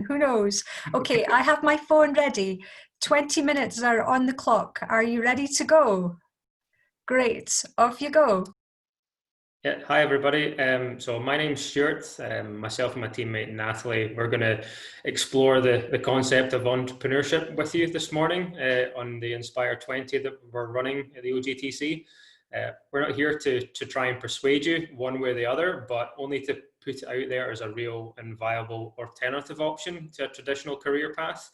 Who knows? Okay, I have my phone ready. 20 minutes are on the clock. Are you ready to go? Great, off you go. Yeah, hi everybody. So my name's Stuart. Myself and my teammate Natalie, we're going to explore the concept of entrepreneurship with you this morning on the Inspire20 that we're running at the OGTC. We're not here to try and persuade you one way or the other, but only to put it out there as a real and viable alternative option to a traditional career path,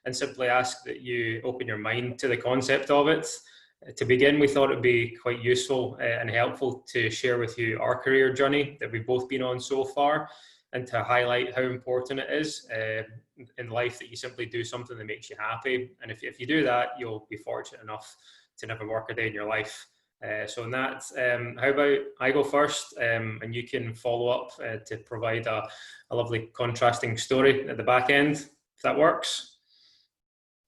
and simply ask that you open your mind to the concept of it. To begin, we thought it'd be quite useful and helpful to share with you our career journey that we've both been on so far, and to highlight how important it is in life that you simply do something that makes you happy. And if you do that, you'll be fortunate enough to never work a day in your life. So Nat, how about I go first, and you can follow up to provide a lovely contrasting story at the back end, if that works.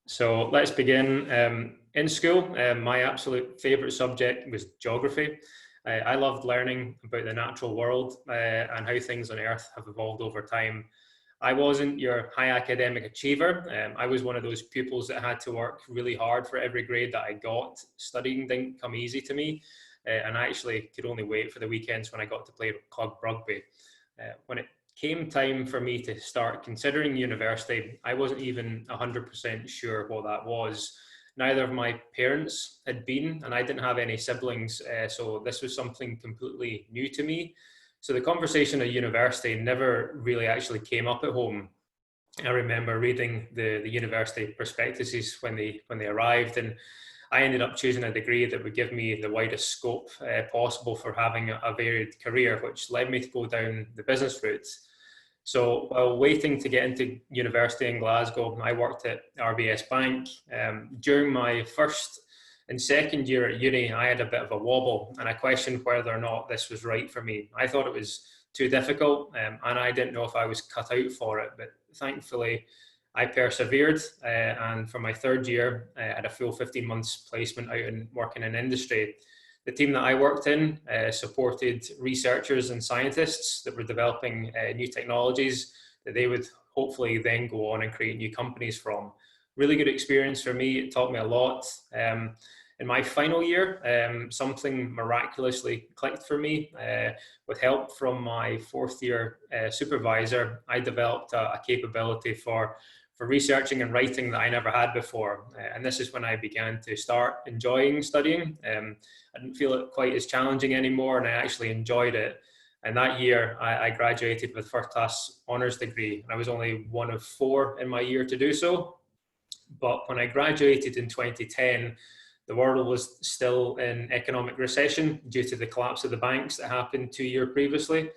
So let's begin. In school, my absolute favourite subject was geography. I loved learning about the natural world and how things on Earth have evolved over time. I wasn't your high academic achiever. I was one of those pupils that had to work really hard for every grade that I got. Studying didn't come easy to me, and I actually could only wait for the weekends when I got to play club rugby. When it came time for me to start considering university, I wasn't even 100% sure what that was. Neither of my parents had been, and I didn't have any siblings, so this was something completely new to me. So the conversation at university never really actually came up at home. I remember reading the university prospectuses when they arrived, and I ended up choosing a degree that would give me the widest scope possible for having a varied career, which led me to go down the business route. So while waiting to get into university in Glasgow, I worked at RBS Bank. During my first and second year at uni, I had a bit of a wobble, and I questioned whether or not this was right for me. I thought it was too difficult, and I didn't know if I was cut out for it, but thankfully I persevered, and for my third year, I had a full 15 months placement out and working in industry. The team that I worked in supported researchers and scientists that were developing new technologies that they would hopefully then go on and create new companies from. Really good experience for me. It taught me a lot. In my final year, something miraculously clicked for me. With help from my fourth year supervisor, I developed a capability for researching and writing that I never had before. And this is when I began to start enjoying studying. I didn't feel it quite as challenging anymore, and I actually enjoyed it. And that year, I graduated with first class honours degree. I was only one of 4 in my year to do so. But when I graduated in 2010, the world was still in economic recession due to the collapse of the banks that happened 2 years previously.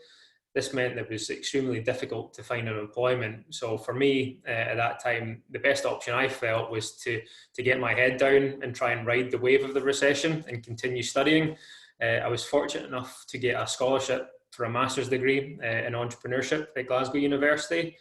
This meant it was extremely difficult to find an employment. So for me, at that time, the best option I felt was to get my head down and try and ride the wave of the recession and continue studying. I was fortunate enough to get a scholarship for a master's degree in entrepreneurship at Glasgow University.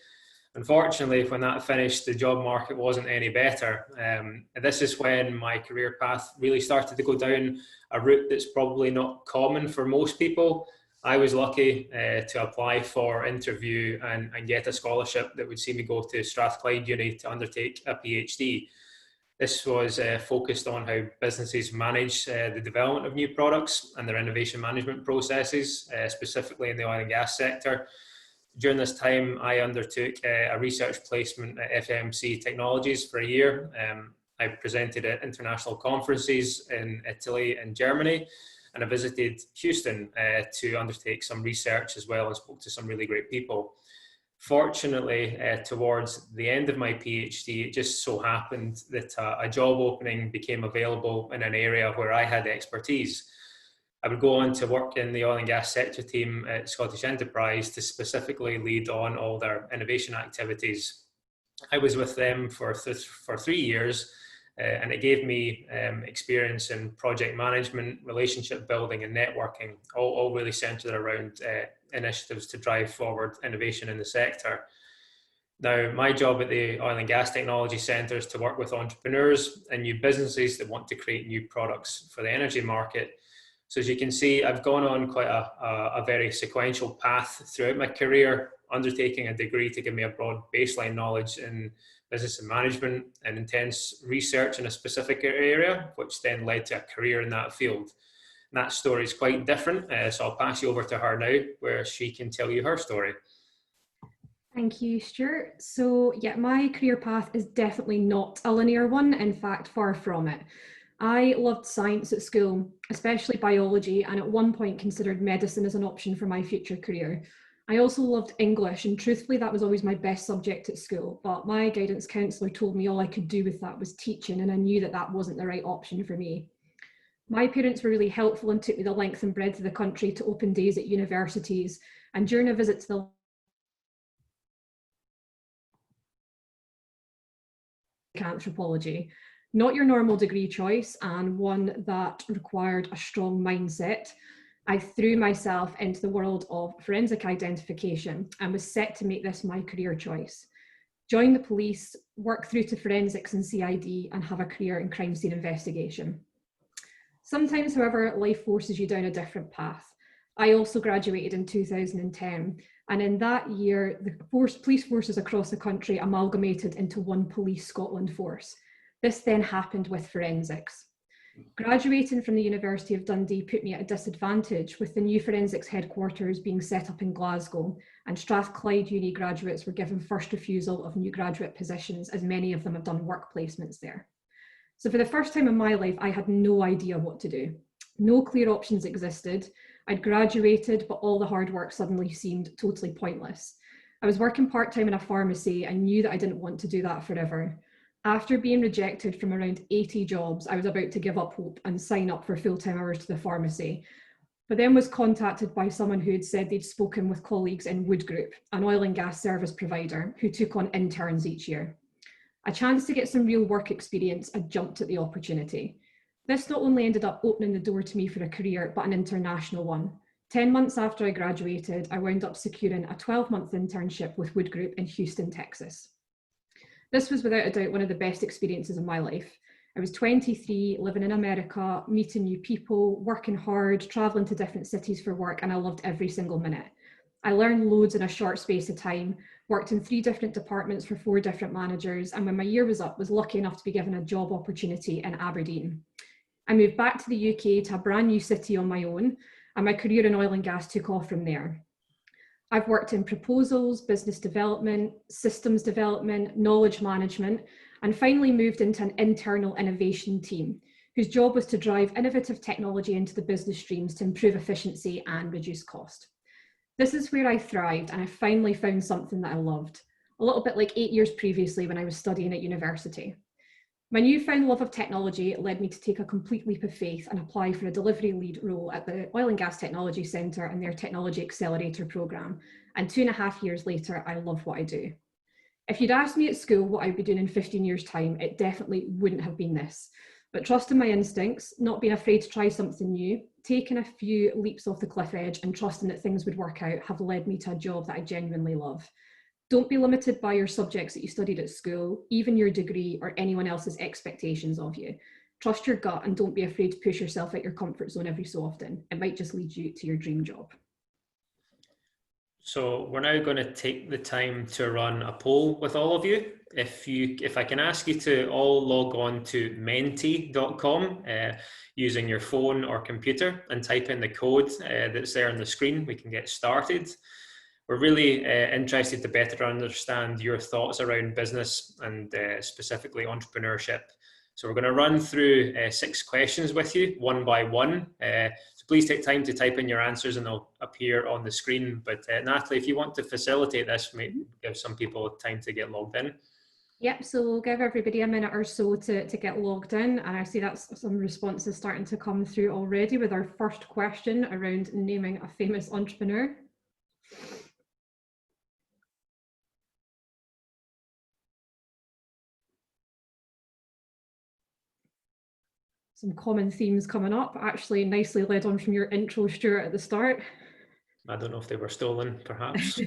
Unfortunately, when that finished, the job market wasn't any better. And this is when my career path really started to go down a route that's probably not common for most people. I was lucky to apply for interview and get a scholarship that would see me go to Strathclyde Uni to undertake a PhD. This was focused on how businesses manage the development of new products and their innovation management processes, specifically in the oil and gas sector. During this time, I undertook a research placement at FMC Technologies for a year. I presented at international conferences in Italy and Germany, and I visited Houston to undertake some research as well and spoke to some really great people. Fortunately, towards the end of my PhD, it just so happened that a job opening became available in an area where I had expertise. I would go on to work in the oil and gas sector team at Scottish Enterprise to specifically lead on all their innovation activities. I was with them for 3 years, and it gave me experience in project management, relationship building and networking, all really centered around initiatives to drive forward innovation in the sector. Now, my job at the Oil and Gas Technology Centre is to work with entrepreneurs and new businesses that want to create new products for the energy market. So as you can see, I've gone on quite a very sequential path throughout my career, undertaking a degree to give me a broad baseline knowledge in business and management and intense research in a specific area, which then led to a career in that field. And that story is quite different, so I'll pass you over to her now, where she can tell you her story. Thank you, Stuart. So yeah, my career path is definitely not a linear one. In fact, far from it. I loved science at school, especially biology, and at one point considered medicine as an option for my future career. I also loved English, and truthfully, that was always my best subject at school. But my guidance counsellor told me all I could do with that was teaching, and I knew that that wasn't the right option for me. My parents were really helpful and took me the length and breadth of the country to open days at universities. And during a visit to the anthropology, not your normal degree choice and one that required a strong mindset, I threw myself into the world of forensic identification and was set to make this my career choice. Join the police, work through to forensics and CID, and have a career in crime scene investigation. Sometimes, however, life forces you down a different path. I also graduated in 2010, and in that year, the police forces across the country amalgamated into one Police Scotland force. This then happened with forensics. Graduating from the University of Dundee put me at a disadvantage, with the new forensics headquarters being set up in Glasgow, and Strathclyde Uni graduates were given first refusal of new graduate positions, as many of them have done work placements there. So for the first time in my life, I had no idea what to do. No clear options existed. I'd graduated, but all the hard work suddenly seemed totally pointless. I was working part-time in a pharmacy and knew that I didn't want to do that forever. After being rejected from around 80 jobs, I was about to give up hope and sign up for full-time hours to the pharmacy, but then was contacted by someone who had said they'd spoken with colleagues in Wood Group, an oil and gas service provider who took on interns each year. A chance to get some real work experience, I jumped at the opportunity. This not only ended up opening the door to me for a career, but an international one. 10 months after I graduated, I wound up securing a 12-month internship with Wood Group in Houston, Texas. This was without a doubt one of the best experiences of my life. I was 23, living in America, meeting new people, working hard, traveling to different cities for work, and I loved every single minute. I learned loads in a short space of time, worked in 3 different departments for 4 different managers, and when my year was up, was lucky enough to be given a job opportunity in Aberdeen. I moved back to the UK to a brand new city on my own, and my career in oil and gas took off from there. I've worked in proposals, business development, systems development, knowledge management, and finally moved into an internal innovation team, whose job was to drive innovative technology into the business streams to improve efficiency and reduce cost. This is where I thrived, and I finally found something that I loved, a little bit like 8 years previously when I was studying at university. My newfound love of technology led me to take a complete leap of faith and apply for a delivery lead role at the Oil and Gas Technology Centre and their Technology Accelerator programme. And 2.5 years later, I love what I do. If you'd asked me at school what I'd be doing in 15 years' time, it definitely wouldn't have been this. But trusting my instincts, not being afraid to try something new, taking a few leaps off the cliff edge and trusting that things would work out have led me to a job that I genuinely love. Don't be limited by your subjects that you studied at school, even your degree or anyone else's expectations of you. Trust your gut and don't be afraid to push yourself out your comfort zone every so often. It might just lead you to your dream job. So we're now going to take the time to run a poll with all of you. If I can ask you to all log on to menti.com using your phone or computer and type in the code that's there on the screen, we can get started. We're really interested to better understand your thoughts around business and specifically entrepreneurship. So we're going to run through 6 questions with you, one by one. So please take time to type in your answers and they'll appear on the screen. But Natalie, if you want to facilitate this, maybe give some people time to get logged in. Yep, so we'll give everybody a minute or so to get logged in. And I see that's some responses starting to come through already with our first question around naming a famous entrepreneur. Some common themes coming up, actually nicely led on from your intro, Stuart, at the start. I don't know if they were stolen, perhaps.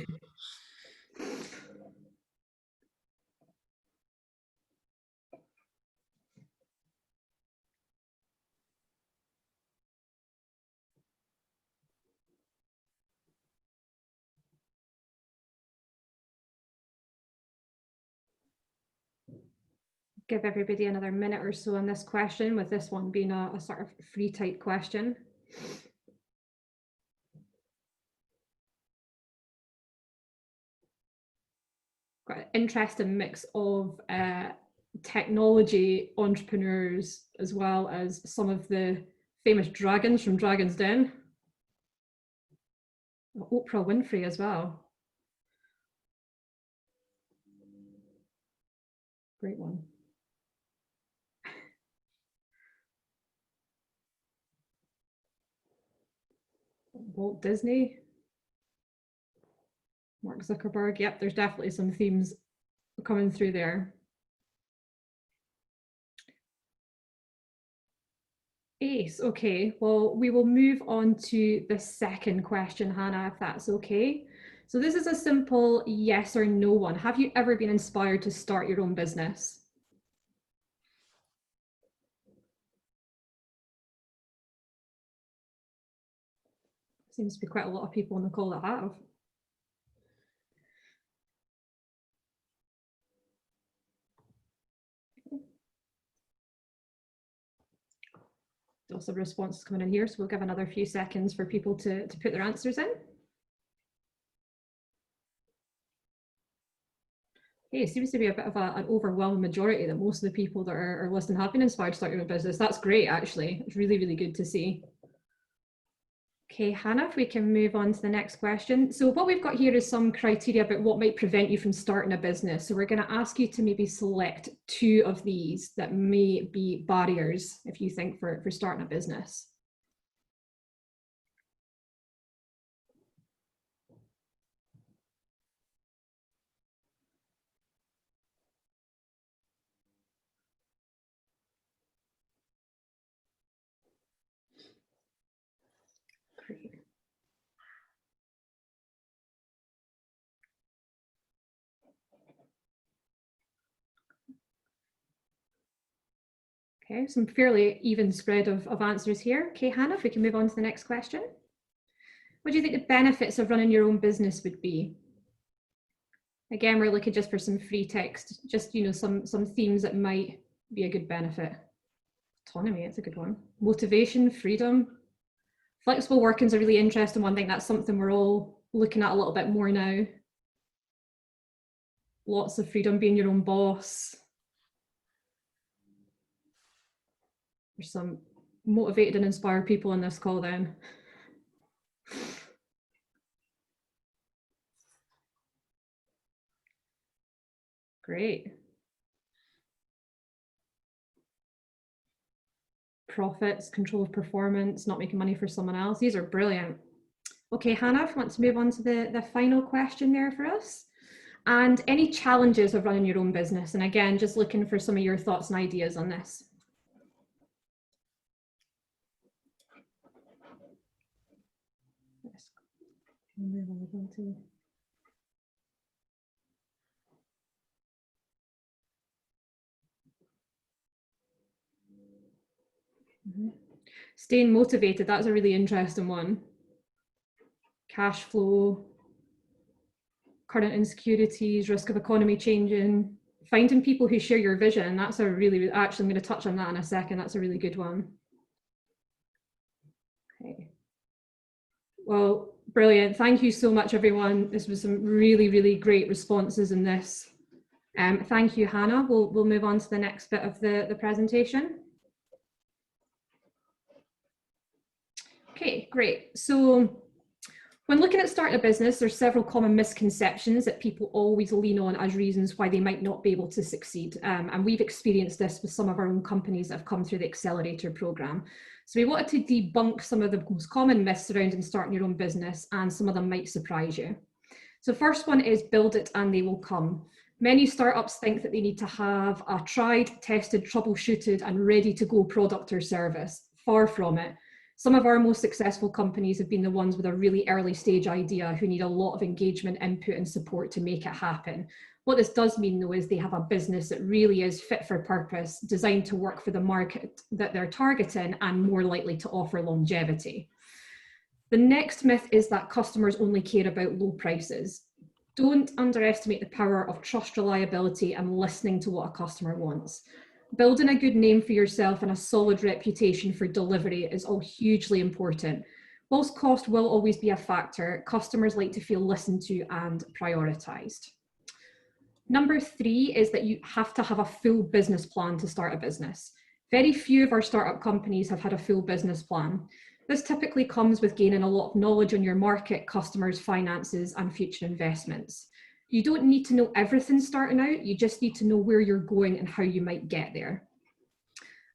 give everybody another minute or so on this question, with this one being a sort of free type question. Got an interesting mix of technology entrepreneurs, as well as some of the famous dragons from Dragon's Den. Oprah Winfrey as well. Great one. Walt Disney. Mark Zuckerberg. Yep, there's definitely some themes coming through there. Ace, okay. Well, we will move on to the second question, Hannah, if that's okay. So this is a simple yes or no one. Have you ever been inspired to start your own business? Seems to be quite a lot of people on the call that have. Lots of responses coming in here, so we'll give another few seconds for people to put their answers in. Okay, it seems to be a bit of an overwhelming majority that most of the people that are listening have been inspired to start your own business. That's great, actually. It's really, really good to see. Okay, Hannah, if we can move on to the next question. So what we've got here is some criteria about what might prevent you from starting a business. So we're going to ask you to maybe select 2 of these that may be barriers, if you think, for starting a business. Great. Okay, some fairly even spread of answers here. Okay, Hannah, if we can move on to the next question. What do you think the benefits of running your own business would be? Again, we're looking just for some free text, just, you know, some themes that might be a good benefit. Autonomy, it's a good one. Motivation, freedom. Flexible working is a really interesting one. I think that's something we're all looking at a little bit more now. Lots of freedom, being your own boss. There's some motivated and inspired people on this call then. Great. Profits, control of performance, not making money for someone else. These are brilliant. Okay, Hannah, if you want to move on to the final question there for us. And any challenges of running your own business? And again, just looking for some of your thoughts and ideas on this. Move on to... Staying motivated, that's a really interesting one. Cash flow, current insecurities, risk of economy changing, finding people who share your vision. That's a really, actually I'm going to touch on that in a second. That's a really good one. Okay. Well, brilliant. Thank you so much, everyone. This was some really, really great responses in this. Thank you, Hannah. We'll move on to the next bit of the presentation. Okay, great. So when looking at starting a business, there's several common misconceptions that people always lean on as reasons why they might not be able to succeed. And we've experienced this with some of our own companies that have come through the Accelerator program. So we wanted to debunk some of the most common myths surrounding starting your own business, and some of them might surprise you. So first one is build it and they will come. Many startups think that they need to have a tried, tested, troubleshooted and ready to go product or service. Far from it. Some of our most successful companies have been the ones with a really early stage idea who need a lot of engagement, input and support to make it happen. What this does mean though is they have a business that really is fit for purpose, designed to work for the market that they're targeting and more likely to offer longevity. The next myth is that customers only care about low prices. Don't underestimate the power of trust, reliability, and listening to what a customer wants. Building a good name for yourself and a solid reputation for delivery is all hugely important. Whilst cost will always be a factor, customers like to feel listened to and prioritised. Number 3 is that you have to have a full business plan to start a business. Very few of our startup companies have had a full business plan. This typically comes with gaining a lot of knowledge on your market, customers, finances, and future investments. You don't need to know everything starting out, you just need to know where you're going and how you might get there.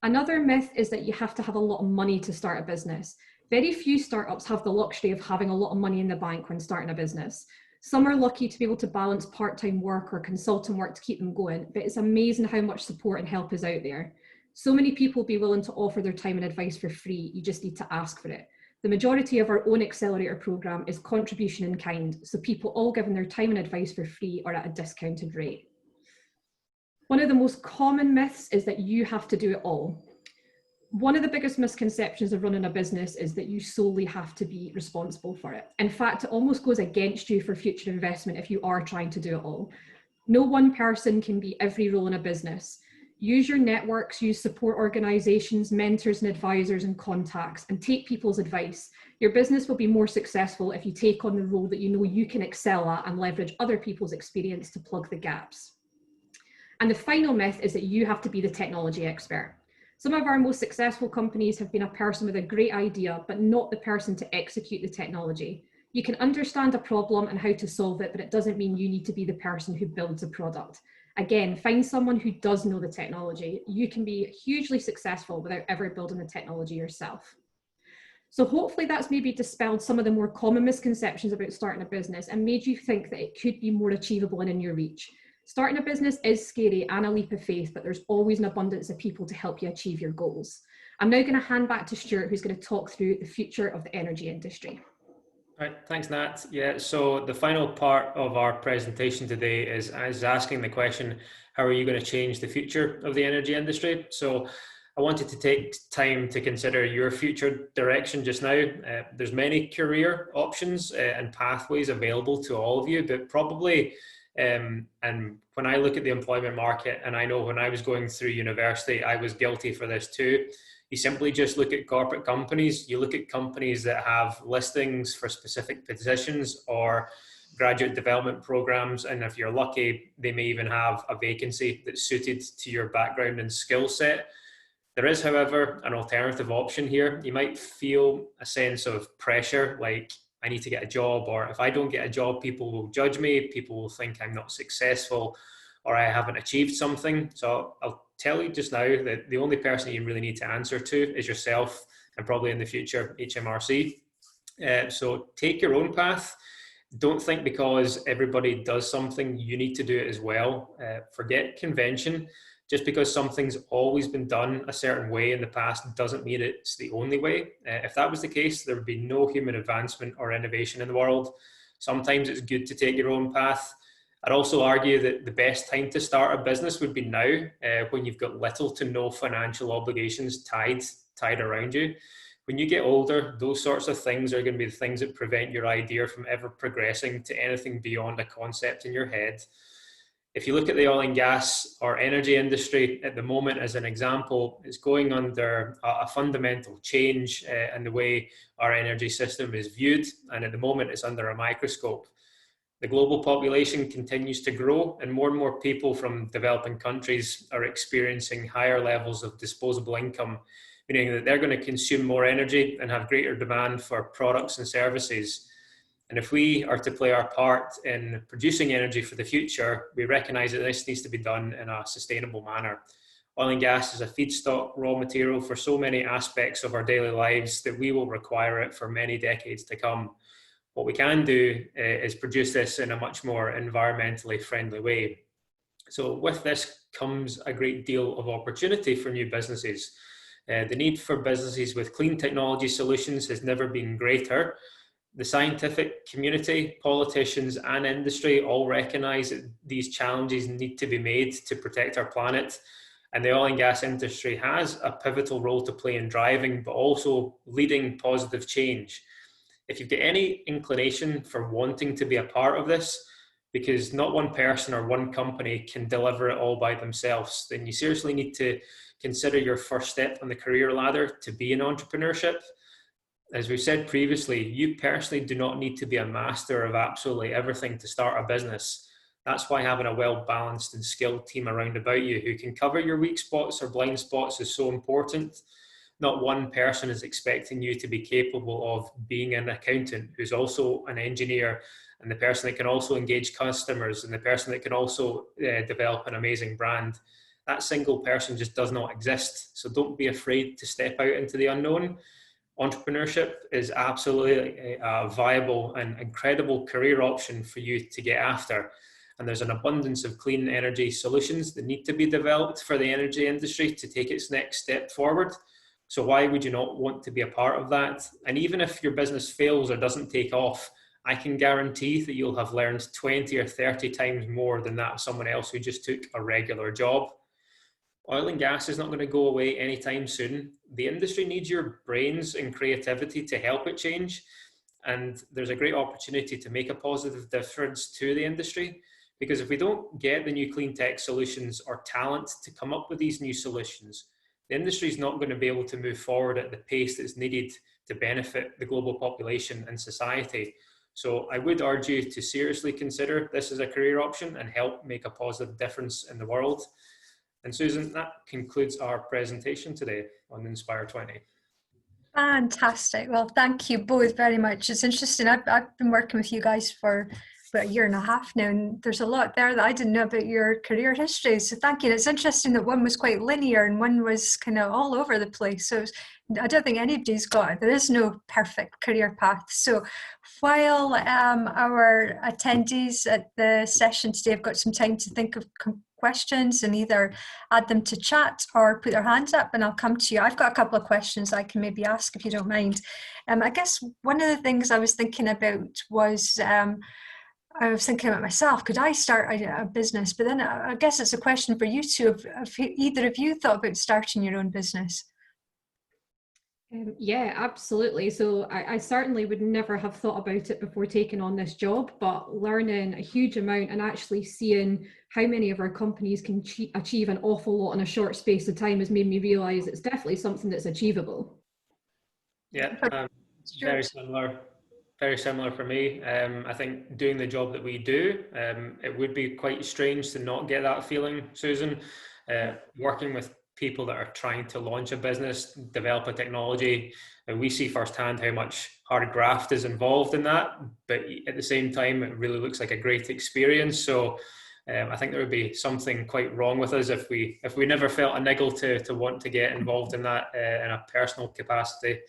Another myth is that you have to have a lot of money to start a business. Very few startups have the luxury of having a lot of money in the bank when starting a business. Some are lucky to be able to balance part-time work or consulting work to keep them going, but it's amazing how much support and help is out there. So many people will be willing to offer their time and advice for free, you just need to ask for it. The majority of our own Accelerator program is contribution in kind, so people all giving their time and advice for free or at a discounted rate. One of the most common myths is that you have to do it all. One of the biggest misconceptions of running a business is that you solely have to be responsible for it. In fact, it almost goes against you for future investment if you are trying to do it all. No one person can be every role in a business. Use your networks, use support organizations, mentors and advisors and contacts, and take people's advice. Your business will be more successful if you take on the role that you know you can excel at and leverage other people's experience to plug the gaps. And the final myth is that you have to be the technology expert. Some of our most successful companies have been a person with a great idea, but not the person to execute the technology. You can understand a problem and how to solve it, but it doesn't mean you need to be the person who builds a product. Again, find someone who does know the technology. You can be hugely successful without ever building the technology yourself. So hopefully that's maybe dispelled some of the more common misconceptions about starting a business and made you think that it could be more achievable and in your reach. Starting a business is scary and a leap of faith, but there's always an abundance of people to help you achieve your goals. I'm now going to hand back to Stuart, who's going to talk through the future of the energy industry. Right, thanks, Nat. Yeah, so the final part of our presentation today is asking the question, how are you going to change the future of the energy industry? So I wanted to take time to consider your future direction just now. There's many career options and pathways available to all of you, but probably, and when I look at the employment market, and I know when I was going through university, I was guilty for this too. You simply just look at corporate companies. You look at companies that have listings for specific positions or graduate development programs. And if you're lucky, they may even have a vacancy that's suited to your background and skill set. There is, however, an alternative option here. You might feel a sense of pressure, like I need to get a job, or if I don't get a job, people will judge me. People will think I'm not successful or I haven't achieved something. So I'll tell you just now that the only person you really need to answer to is yourself, and probably in the future, HMRC. So take your own path. Don't think because everybody does something, you need to do it as well. Forget convention. Just because something's always been done a certain way in the past doesn't mean it's the only way. If that was the case, there would be no human advancement or innovation in the world. Sometimes it's good to take your own path. I'd also argue that the best time to start a business would be now, when you've got little to no financial obligations tied around you. When you get older, those sorts of things are going to be the things that prevent your idea from ever progressing to anything beyond a concept in your head. If you look at the oil and gas or energy industry at the moment as an example, it's going under a fundamental change in the way our energy system is viewed, and at the moment it's under a microscope. The global population continues to grow, and more people from developing countries are experiencing higher levels of disposable income, meaning that they're going to consume more energy and have greater demand for products and services. And if we are to play our part in producing energy for the future, we recognize that this needs to be done in a sustainable manner. Oil and gas is a feedstock raw material for so many aspects of our daily lives that we will require it for many decades to come. What we can do is produce this in a much more environmentally friendly way. So with this comes a great deal of opportunity for new businesses. The need for businesses with clean technology solutions has never been greater. The scientific community, politicians, and industry all recognize that these challenges need to be made to protect our planet. And the oil and gas industry has a pivotal role to play in driving, but also leading positive change. If you've got any inclination for wanting to be a part of this, because not one person or one company can deliver it all by themselves. Then you seriously need to consider your first step on the career ladder to be in entrepreneurship. As we've said previously, you personally do not need to be a master of absolutely everything to start a business. That's why having a well-balanced and skilled team around about you who can cover your weak spots or blind spots is so important. Not one person is expecting you to be capable of being an accountant who's also an engineer, and the person that can also engage customers, and the person that can also develop an amazing brand. That single person just does not exist. So don't be afraid to step out into the unknown. Entrepreneurship is absolutely a viable and incredible career option for you to get after. And there's an abundance of clean energy solutions that need to be developed for the energy industry to take its next step forward. So why would you not want to be a part of that? And even if your business fails or doesn't take off, I can guarantee that you'll have learned 20 or 30 times more than that of someone else who just took a regular job. Oil and gas is not going to go away anytime soon. The industry needs your brains and creativity to help it change. And there's a great opportunity to make a positive difference to the industry. Because if we don't get the new clean tech solutions or talent to come up with these new solutions, the industry is not going to be able to move forward at the pace that's needed to benefit the global population and society. So I would urge you to seriously consider this as a career option and help make a positive difference in the world. And Susan, that concludes our presentation today on Inspire20. Fantastic. Well, thank you both very much. It's interesting. I've been working with you guys for about a year and a half now, and there's a lot there that I didn't know about your career history. So thank you. And it's interesting that one was quite linear and one was kind of all over the place. So I don't think anybody's got it. There is no perfect career path. So while our attendees at the session today have got some time to think of questions and either add them to chat or put their hands up, and I'll come to you. I've got a couple of questions I can maybe ask if you don't mind. I guess one of the things I was thinking about was I was thinking about myself, could I start a business? But then I guess it's a question for you two. Have either of you thought about starting your own business? Yeah, absolutely. So I certainly would never have thought about it before taking on this job, but learning a huge amount and actually seeing how many of our companies can achieve an awful lot in a short space of time has made me realise it's definitely something that's achievable. Yeah, very similar. Very similar for me. I think doing the job that we do, it would be quite strange to not get that feeling, Susan. Working with people that are trying to launch a business, develop a technology, and we see firsthand how much hard graft is involved in that. But at the same time, it really looks like a great experience. So I think there would be something quite wrong with us if we never felt a niggle to want to get involved in that in a personal capacity.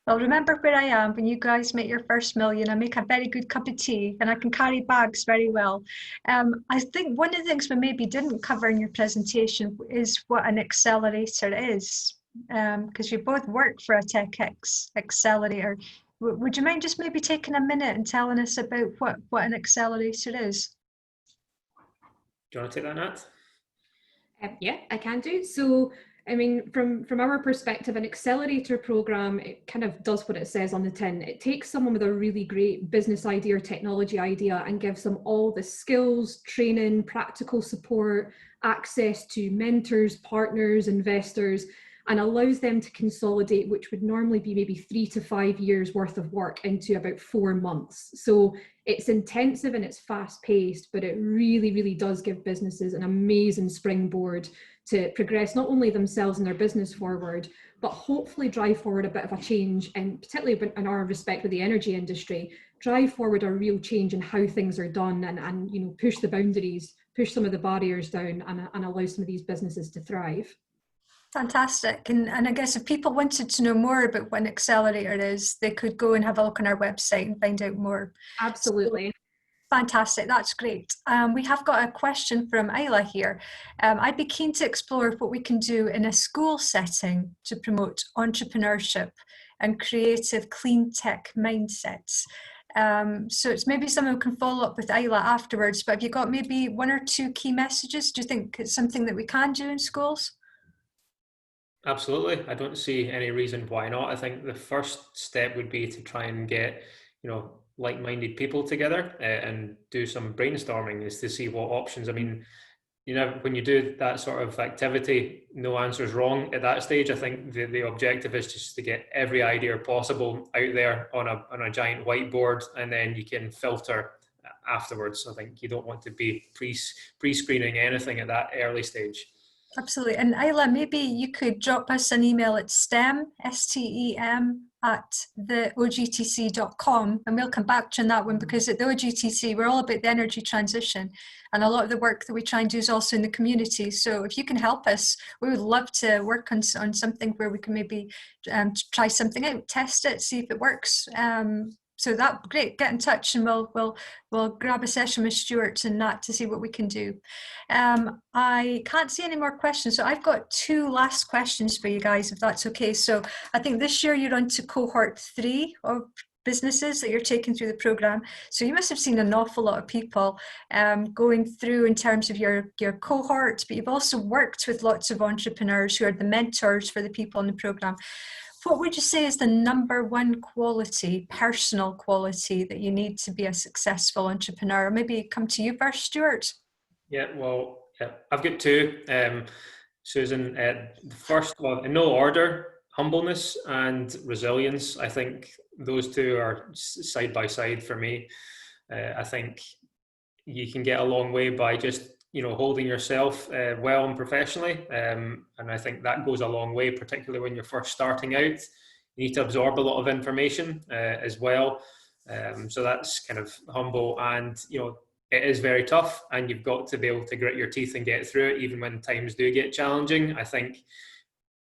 Well, remember where I am when you guys make your first million. I make a very good cup of tea and I can carry bags very well. I think one of the things we maybe didn't cover in your presentation is what an accelerator is, because you both work for a TechX Accelerator. Would you mind just maybe taking a minute and telling us about what an accelerator is? Do you want to take that, Nat? Yeah, I can do. So I mean, from our perspective, an accelerator program, it kind of does what it says on the tin. It takes someone with a really great business idea or technology idea and gives them all the skills, training, practical support, access to mentors, partners, investors, and allows them to consolidate, which would normally be maybe 3 to 5 years worth of work, into about 4 months. So it's intensive and it's fast paced, but it really, really does give businesses an amazing springboard to progress not only themselves and their business forward, but hopefully drive forward a bit of a change, and particularly in our respect with the energy industry, drive forward a real change in how things are done and you know, push the boundaries, push some of the barriers down and allow some of these businesses to thrive. Fantastic. And I guess if people wanted to know more about what an accelerator is, they could go and have a look on our website and find out more. Absolutely. Fantastic, that's great. We have got a question from Isla here. I'd be keen to explore what we can do in a school setting to promote entrepreneurship and creative clean tech mindsets. So it's maybe someone can follow up with Isla afterwards, but have you got maybe 1 or 2 key messages? Do you think it's something that we can do in schools? Absolutely. I don't see any reason why not. I think the first step would be to try and get, like-minded people together and do some brainstorming, is to see what options. I mean, you know, when you do that sort of activity, no answer is wrong at that stage. I think the objective is just to get every idea possible out there on a giant whiteboard, and then you can filter afterwards. I think you don't want to be pre-screening anything at that early stage. Absolutely. And Isla, maybe you could drop us an email at STEM, STEM, at the OGTC.com, and we'll come back to you on that one, because at the OGTC, we're all about the energy transition. And a lot of the work that we try and do is also in the community. So if you can help us, we would love to work on something where we can maybe try something out, test it, see if it works. So that great, get in touch and we'll grab a session with Stuart and Nat to see what we can do. I can't see any more questions, so I've got 2 last questions for you guys, if that's okay. So I think this year you're on to cohort 3 of businesses that you're taking through the program. So you must have seen an awful lot of people going through in terms of your cohort, but you've also worked with lots of entrepreneurs who are the mentors for the people in the program. What would you say is the #1 quality, personal quality, that you need to be a successful entrepreneur? Maybe come to you first, Stuart. Yeah, well, I've got 2. Susan, the first one, in no order, humbleness and resilience. I think those 2 are side by side for me. I think you can get a long way by just, you know, holding yourself well and professionally. And I think that goes a long way, particularly when you're first starting out. You need to absorb a lot of information as well. So that's kind of humble, and, you know, it is very tough, and you've got to be able to grit your teeth and get through it, even when times do get challenging. I think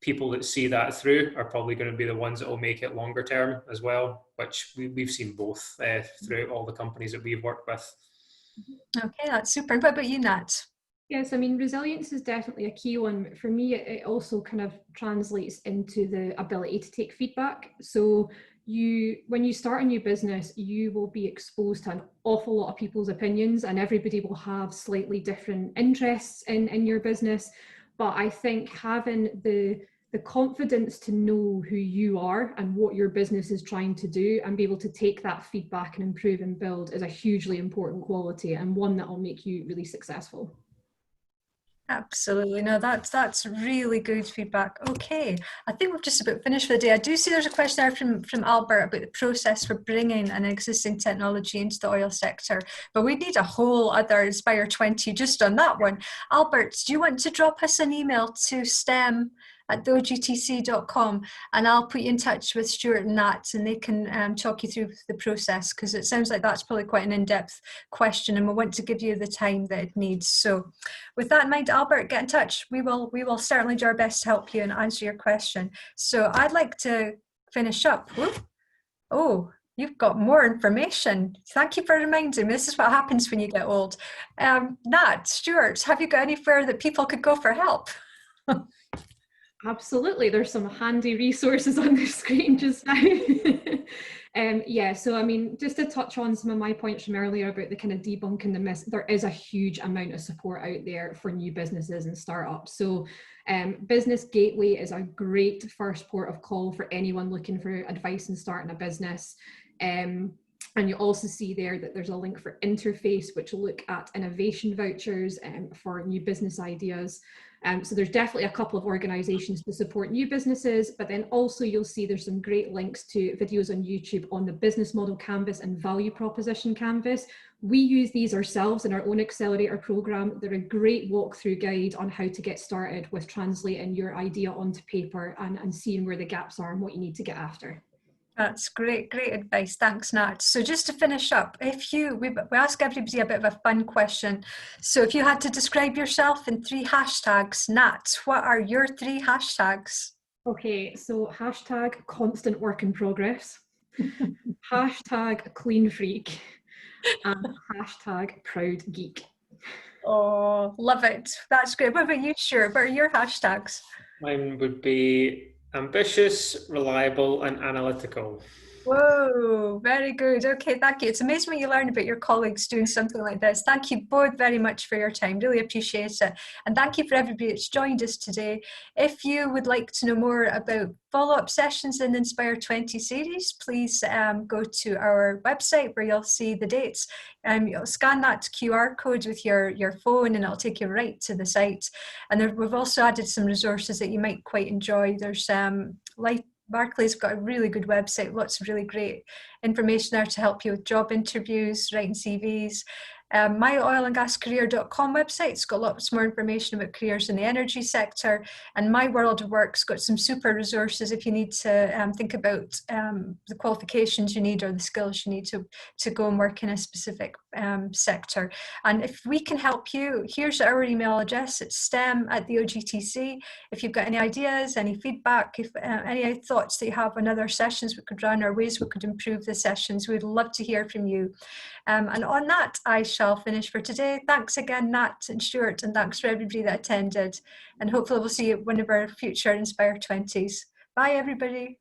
people that see that through are probably going to be the ones that will make it longer term as well, which we've seen both throughout all the companies that we've worked with. Okay, that's super. What about you, Nat? Yes, I mean, resilience is definitely a key one. For me, it also kind of translates into the ability to take feedback. So when you start a new business, you will be exposed to an awful lot of people's opinions, and everybody will have slightly different interests in your business. But I think having the confidence to know who you are and what your business is trying to do, and be able to take that feedback and improve and build, is a hugely important quality, and one that will make you really successful. Absolutely. No, that's really good feedback. Okay, I think we've just about finished for the day. I do see there's a question there from Albert about the process for bringing an existing technology into the oil sector, but we need a whole other Inspire20 just on that one. Albert, do you want to drop us an email to stem@theogtc.com, and I'll put you in touch with Stuart and Nat, and they can talk you through the process, because it sounds like that's probably quite an in-depth question, and we want to give you the time that it needs. So with that in mind, Albert, get in touch. We will certainly do our best to help you and answer your question. So I'd like to finish up. Whoop. Oh, you've got more information. Thank you for reminding me. This is what happens when you get old. Nat, Stuart, have you got anywhere that people could go for help? Absolutely, there's some handy resources on the screen just now. Yeah, so I mean, just to touch on some of my points from earlier about the kind of debunking the myths, there is a huge amount of support out there for new businesses and startups. So Business Gateway is a great first port of call for anyone looking for advice in starting a business. And you also see there that there's a link for Interface, which will look at innovation vouchers for new business ideas. So there's definitely a couple of organizations to support new businesses, but then also you'll see there's some great links to videos on YouTube on the business model canvas and value proposition canvas. We use these ourselves in our own Accelerator program. They're a great walkthrough guide on how to get started with translating your idea onto paper and seeing where the gaps are and what you need to get after. That's great advice. Thanks, Nat. So just to finish up, we ask everybody a bit of a fun question. So if you had to describe yourself in 3 hashtags, Nat, what are your 3 hashtags? Okay, so hashtag constant work in progress, hashtag clean freak, and hashtag proud geek. Oh, love it. That's great. What about you, Stuart? What are your hashtags? Mine would be ambitious, reliable, and analytical. Whoa, very good. Okay, thank you. It's amazing when you learn about your colleagues doing something like this. Thank you both very much for your time. Really appreciate it. And thank you for everybody that's joined us today. If you would like to know more about follow-up sessions in the Inspire20 series, please go to our website where you'll see the dates. You'll scan that QR code with your phone and it'll take you right to the site. And we've also added some resources that you might quite enjoy. There's Barclays got a really good website, lots of really great information there to help you with job interviews, writing CVs. myoilandgascareer.com website's got lots more information about careers in the energy sector, and My World of Work's got some super resources if you need to think about the qualifications you need or the skills you need to go and work in a specific sector. And if we can help you, here's our email address. It's stem@the-OGTC. If you've got any ideas, any feedback, if any thoughts that you have on other sessions we could run or ways we could improve the sessions, we'd love to hear from you. And on that, I shall finish for today. Thanks again, Nat and Stuart, and thanks for everybody that attended. And hopefully we'll see you at one of our future Inspire 20s. Bye, everybody.